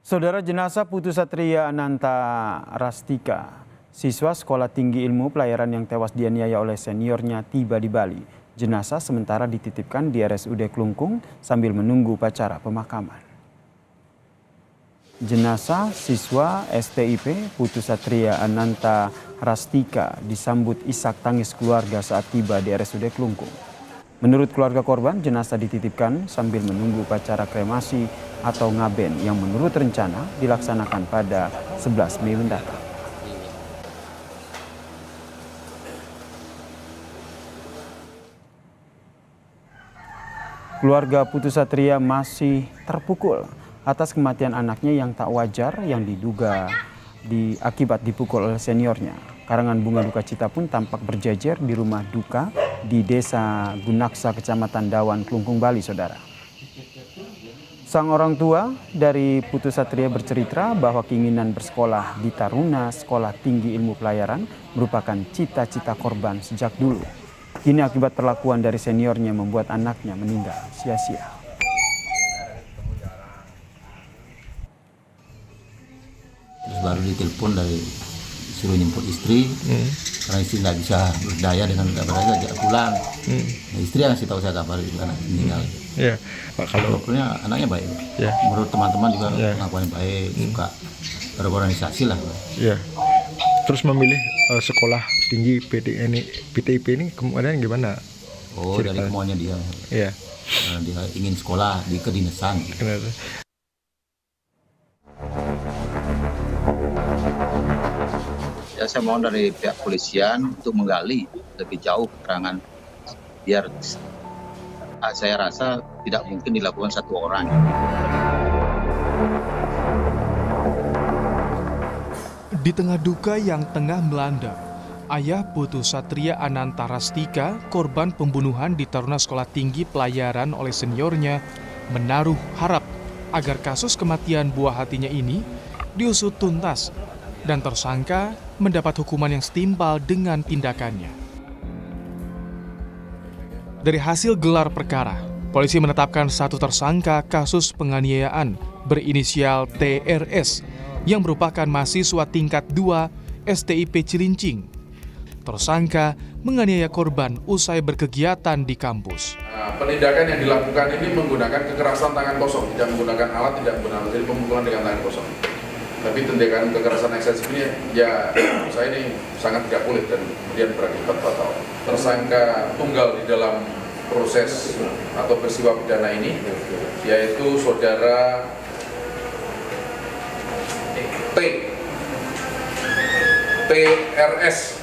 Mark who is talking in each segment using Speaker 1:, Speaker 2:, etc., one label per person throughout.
Speaker 1: Saudara, jenazah Putu Satria Ananta Rastika, siswa Sekolah Tinggi Ilmu Pelayaran yang tewas dianiaya oleh seniornya tiba di Bali. Jenazah sementara dititipkan di RSUD Klungkung sambil menunggu upacara pemakaman. Jenazah siswa STIP Putu Satria Ananta Rastika disambut isak tangis keluarga saat tiba di RSUD Klungkung. Menurut keluarga korban, jenazah dititipkan sambil menunggu upacara kremasi atau ngaben yang menurut rencana dilaksanakan pada 11 Mei mendatang. Keluarga Putu Satria masih terpukul atas kematian anaknya yang tak wajar yang diduga akibat dipukul oleh seniornya. Karangan bunga duka cita pun tampak berjejer di rumah duka di Desa Gunaksa, Kecamatan Dawan, Klungkung, Bali, saudara. Sang orang tua dari Putu Satria bercerita bahwa keinginan bersekolah di Taruna Sekolah Tinggi Ilmu Pelayaran merupakan cita-cita korban sejak dulu. Kini akibat perlakuan dari seniornya membuat anaknya meninggal sia-sia.
Speaker 2: Terus baru ditelepon dari suruh jemput istri, karena istri nggak bisa berdaya dengan nggak berdaya, ajak pulang. Nah, istri yang ngasih tahu saya kabar itu anak meninggal.
Speaker 3: Ya, Pak, kalau
Speaker 2: pokoknya anaknya baik.
Speaker 3: Ya.
Speaker 2: Menurut teman-teman juga ngakuin baik, suka berorganisasi lah.
Speaker 3: Ya. Terus memilih sekolah tinggi PTIP ini kemudian gimana?
Speaker 2: Oh, dari kemauannya dia.
Speaker 3: Iya.
Speaker 2: Dia ingin sekolah di kedinasan. Ya, saya mohon dari pihak polisian untuk menggali lebih jauh keterangan, biar saya rasa tidak mungkin dilakukan satu orang.
Speaker 4: Di tengah duka yang tengah melanda, ayah Putu Satria Ananta Rastika, korban pembunuhan di Taruna Sekolah Tinggi Pelayaran oleh seniornya, menaruh harap agar kasus kematian buah hatinya ini diusut tuntas dan tersangka mendapat hukuman yang setimpal dengan tindakannya. Dari hasil gelar perkara, polisi menetapkan satu tersangka kasus penganiayaan berinisial TRS yang merupakan mahasiswa tingkat 2 STIP Cilincing. Tersangka menganiaya korban usai berkegiatan di kampus.
Speaker 5: Penindakan yang dilakukan ini menggunakan kekerasan tangan kosong, tidak menggunakan alat, tidak menggunakan, jadi pemukulan dengan tangan kosong. Tapi tindakan kekerasan eksesif ini ya saya ini sangat tidak boleh dan kemudian berakibat fatal. Tersangka tunggal di dalam proses atau peristiwa pidana ini yaitu saudara TRS,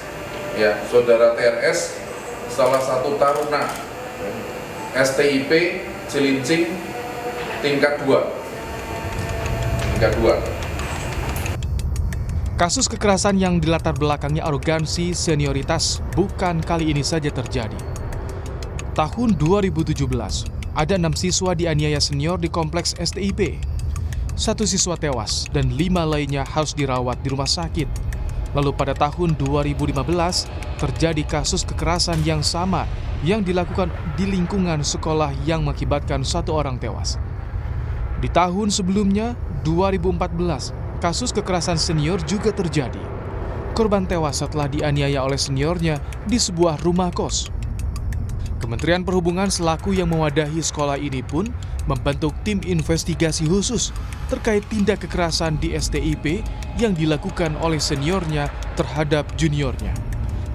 Speaker 5: ya, saudara TRS, salah satu taruna STIP Cilincing tingkat 2.
Speaker 4: Kasus kekerasan yang dilatar belakangi arogansi senioritas bukan kali ini saja terjadi. Tahun 2017, ada 6 siswa dianiaya senior di kompleks STIP. 1 siswa tewas dan 5 lainnya harus dirawat di rumah sakit. Lalu pada tahun 2015, terjadi kasus kekerasan yang sama yang dilakukan di lingkungan sekolah yang mengakibatkan 1 orang tewas. Di tahun sebelumnya, 2014, kasus kekerasan senior juga terjadi. Korban tewas setelah dianiaya oleh seniornya di sebuah rumah kos. Kementerian Perhubungan selaku yang mewadahi sekolah ini pun membentuk tim investigasi khusus terkait tindak kekerasan di STIP yang dilakukan oleh seniornya terhadap juniornya.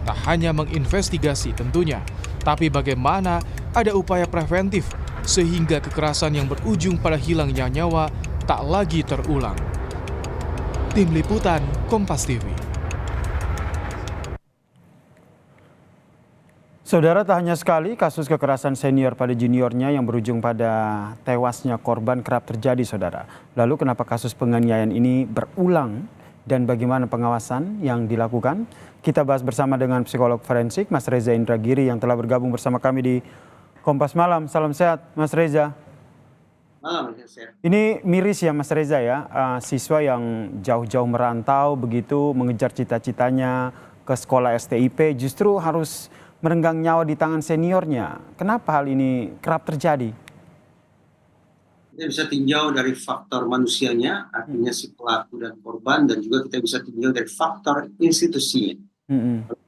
Speaker 4: Tak hanya menginvestigasi tentunya, tapi bagaimana ada upaya preventif sehingga kekerasan yang berujung pada hilangnya nyawa tak lagi terulang. Tim Liputan Kompas TV.
Speaker 1: Saudara, tak hanya sekali kasus kekerasan senior pada juniornya yang berujung pada tewasnya korban kerap terjadi, saudara. Lalu kenapa kasus penganiayaan ini berulang dan bagaimana pengawasan yang dilakukan? Kita bahas bersama dengan psikolog forensik Mas Reza Indragiri yang telah bergabung bersama kami di Kompas Malam. Salam sehat, Mas Reza.
Speaker 2: Malam,
Speaker 1: ini miris ya Mas Reza ya, siswa yang jauh-jauh merantau begitu mengejar cita-citanya ke sekolah STIP justru harus merenggang nyawa di tangan seniornya. Kenapa hal ini kerap terjadi?
Speaker 6: Kita bisa tinjau dari faktor manusianya, artinya si pelaku dan korban, dan juga kita bisa tinjau dari faktor institusinya.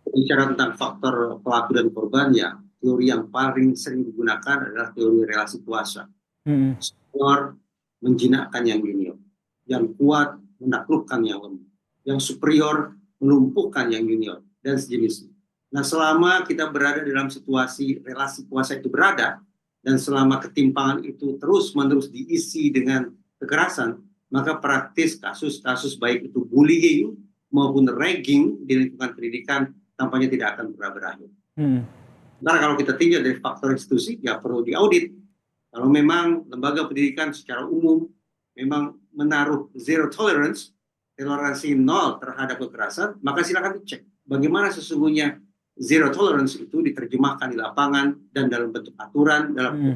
Speaker 6: Bicara tentang faktor pelaku dan korban, ya teori yang paling sering digunakan adalah teori relasi kuasa. Senior menjinakkan yang junior, yang kuat menaklukkan yang lemah, yang superior melumpuhkan yang junior, dan sejenisnya. Nah, selama kita berada dalam situasi relasi kuasa itu berada, dan selama ketimpangan itu terus-menerus diisi dengan kekerasan, maka praktis kasus-kasus baik itu bullying maupun ragging di lingkungan pendidikan tampaknya tidak akan pernah berakhir. Sementara kalau kita tinjau dari faktor institusi, ya perlu diaudit. Kalau memang lembaga pendidikan secara umum memang menaruh zero tolerance, toleransi nol terhadap kekerasan, maka silakan dicek bagaimana sesungguhnya zero tolerance itu diterjemahkan di lapangan dan dalam bentuk aturan, dalam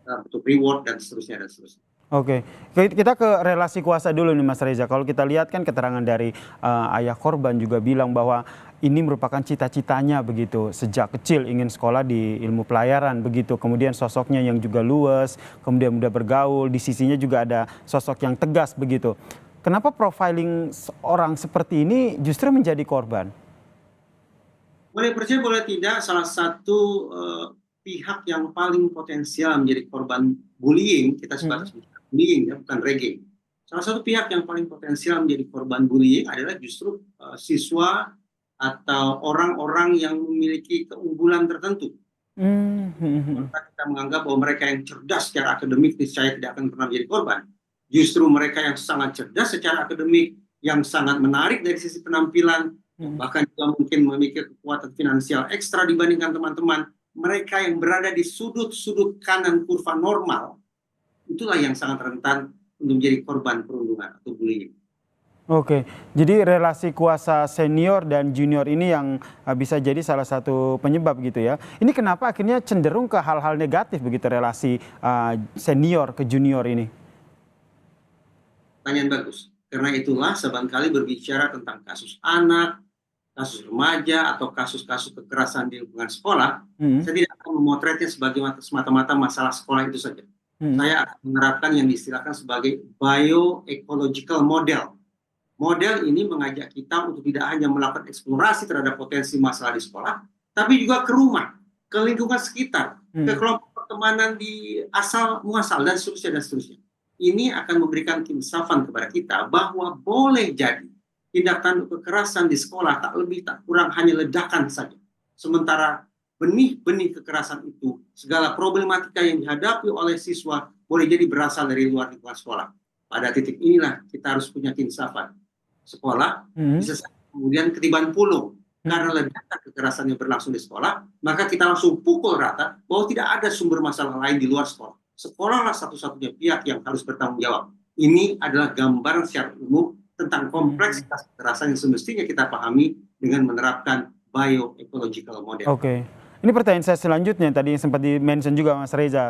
Speaker 6: bentuk reward, dan seterusnya, dan seterusnya.
Speaker 1: Oke, kita ke relasi kuasa dulu nih Mas Reza. Kalau kita lihat kan keterangan dari ayah korban juga bilang bahwa ini merupakan cita-citanya begitu. Sejak kecil ingin sekolah di ilmu pelayaran begitu. Kemudian sosoknya yang juga luwes, kemudian mudah bergaul. Di sisinya juga ada sosok yang tegas begitu. Kenapa profiling orang seperti ini justru menjadi korban?
Speaker 6: Boleh percaya boleh tidak, salah satu pihak yang paling potensial menjadi korban bullying, kita sebatas bullying ya, bukan ragging. Salah satu pihak yang paling potensial menjadi korban bullying adalah justru siswa atau orang-orang yang memiliki keunggulan tertentu. Kita menganggap bahwa mereka yang cerdas secara akademik niscaya tidak akan pernah menjadi korban. Justru mereka yang sangat cerdas secara akademik, yang sangat menarik dari sisi penampilan, bahkan juga mungkin memiliki kekuatan finansial ekstra dibandingkan teman-teman, mereka yang berada di sudut-sudut kanan kurva normal, itulah yang sangat rentan untuk menjadi korban perundungan atau bullying.
Speaker 1: Oke, jadi relasi kuasa senior dan junior ini yang bisa jadi salah satu penyebab gitu ya. Ini kenapa akhirnya cenderung ke hal-hal negatif begitu relasi senior ke junior ini?
Speaker 6: Pertanyaan bagus. Karena itulah seringkali berbicara tentang kasus anak, kasus remaja, atau kasus-kasus kekerasan di lingkungan sekolah, saya tidak akan memotretnya sebagai semata-mata masalah sekolah itu saja. Saya akan menerapkan yang diistilahkan sebagai bioecological model. Model ini mengajak kita untuk tidak hanya melakukan eksplorasi terhadap potensi masalah di sekolah, tapi juga ke rumah, ke lingkungan sekitar, ke kelompok pertemanan di asal muasal, dan seterusnya, dan seterusnya. Ini akan memberikan insafan kepada kita bahwa boleh jadi tindak tanduk kekerasan di sekolah tak lebih tak kurang hanya ledakan saja. Sementara benih-benih kekerasan itu, segala problematika yang dihadapi oleh siswa boleh jadi berasal dari luar lingkungan sekolah. Pada titik inilah kita harus punya insafan. Sekolah bisa kemudian ketiban pulung karena ledakan kekerasan yang berlangsung di sekolah, maka kita langsung pukul rata bahwa tidak ada sumber masalah lain di luar sekolah. Sekolahlah satu-satunya pihak yang harus bertanggung jawab. Ini adalah gambaran secara umum tentang kompleksitas kekerasan yang semestinya kita pahami dengan menerapkan bioecological model.
Speaker 1: Oke. Ini pertanyaan saya selanjutnya tadi yang sempat di-mention juga Mas Reza.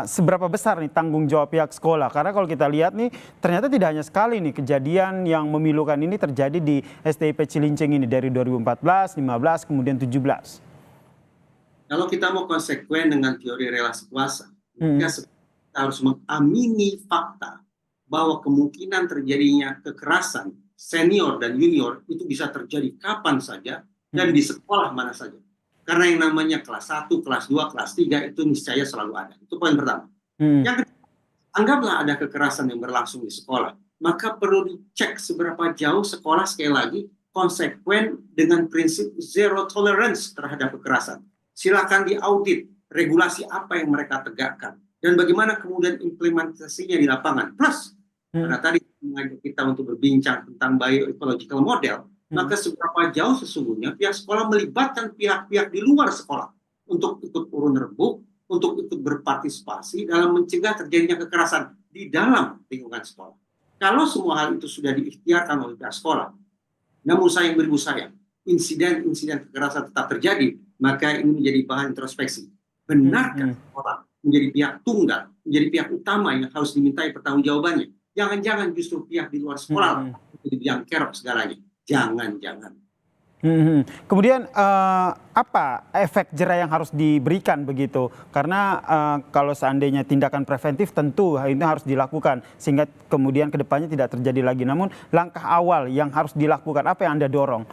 Speaker 1: Seberapa besar nih tanggung jawab pihak sekolah? Karena kalau kita lihat nih ternyata tidak hanya sekali nih kejadian yang memilukan ini terjadi di STIP Cilincing ini dari 2014, 15, kemudian 17.
Speaker 6: Kalau kita mau konsekuen dengan teori relasi kuasa, kita harus mengamini fakta bahwa kemungkinan terjadinya kekerasan senior dan junior itu bisa terjadi kapan saja dan di sekolah mana saja. Karena yang namanya kelas 1, kelas 2, kelas 3 itu niscaya selalu ada. Itu poin pertama. Yang kedua, anggaplah ada kekerasan yang berlangsung di sekolah. Maka perlu dicek seberapa jauh sekolah sekali lagi konsekuen dengan prinsip zero tolerance terhadap kekerasan. Silakan diaudit regulasi apa yang mereka tegakkan dan bagaimana kemudian implementasinya di lapangan. Plus, karena tadi mengajak kita untuk berbincang tentang bioecological model, maka seberapa jauh sesungguhnya pihak sekolah melibatkan pihak-pihak di luar sekolah untuk ikut urun rembuk, untuk ikut berpartisipasi dalam mencegah terjadinya kekerasan di dalam lingkungan sekolah. Kalau semua hal itu sudah diikhtiarkan oleh pihak sekolah, namun sayang beribu sayang, insiden-insiden kekerasan tetap terjadi, maka ini menjadi bahan introspeksi. Benarkah sekolah menjadi pihak tunggal, menjadi pihak utama yang harus dimintai pertanggungjawabannya? Jangan-jangan justru pihak di luar sekolah menjadi yang kerok segalanya. Jangan-jangan.
Speaker 1: Kemudian apa efek jera yang harus diberikan begitu? Karena kalau seandainya tindakan preventif tentu ini harus dilakukan sehingga kemudian kedepannya tidak terjadi lagi. Namun langkah awal yang harus dilakukan apa yang Anda dorong?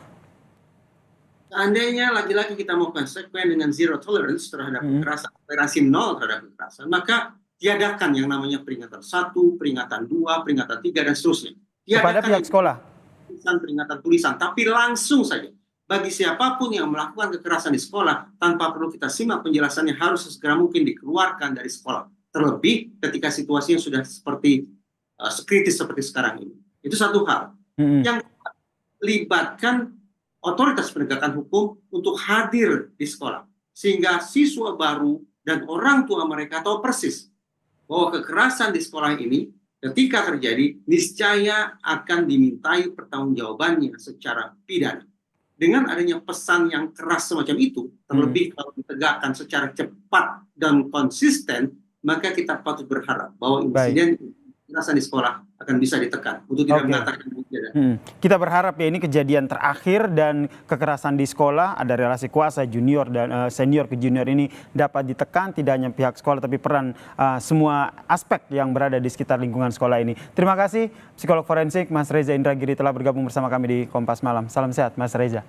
Speaker 6: Seandainya lagi-lagi kita mau konsekuen dengan zero tolerance terhadap kekerasan, toleransi nol terhadap kekerasan, maka tiadakan yang namanya peringatan 1, peringatan 2, peringatan 3 dan seterusnya.
Speaker 1: Kepada pihak sekolah.
Speaker 6: Peringatan tulisan, tapi langsung saja bagi siapapun yang melakukan kekerasan di sekolah tanpa perlu kita simak penjelasannya harus segera mungkin dikeluarkan dari sekolah. Terlebih ketika situasinya sudah seperti kritis seperti sekarang ini. Itu satu hal. Yang libatkan otoritas penegakan hukum untuk hadir di sekolah sehingga siswa baru dan orang tua mereka tahu persis bahwa kekerasan di sekolah ini ketika terjadi niscaya akan dimintai pertanggungjawabannya secara pidana. Dengan adanya pesan yang keras semacam itu, terlebih kalau ditegakkan secara cepat dan konsisten, maka kita patut berharap bahwa insiden kekerasan di sekolah akan bisa ditekan untuk tidak mengatakan kejadian.
Speaker 1: Kita berharap ya ini kejadian terakhir dan kekerasan di sekolah, ada relasi kuasa junior dan senior ke junior ini dapat ditekan, tidak hanya pihak sekolah tapi peran semua aspek yang berada di sekitar lingkungan sekolah ini. Terima kasih psikolog forensik Mas Reza Indragiri telah bergabung bersama kami di Kompas Malam. Salam sehat Mas Reza.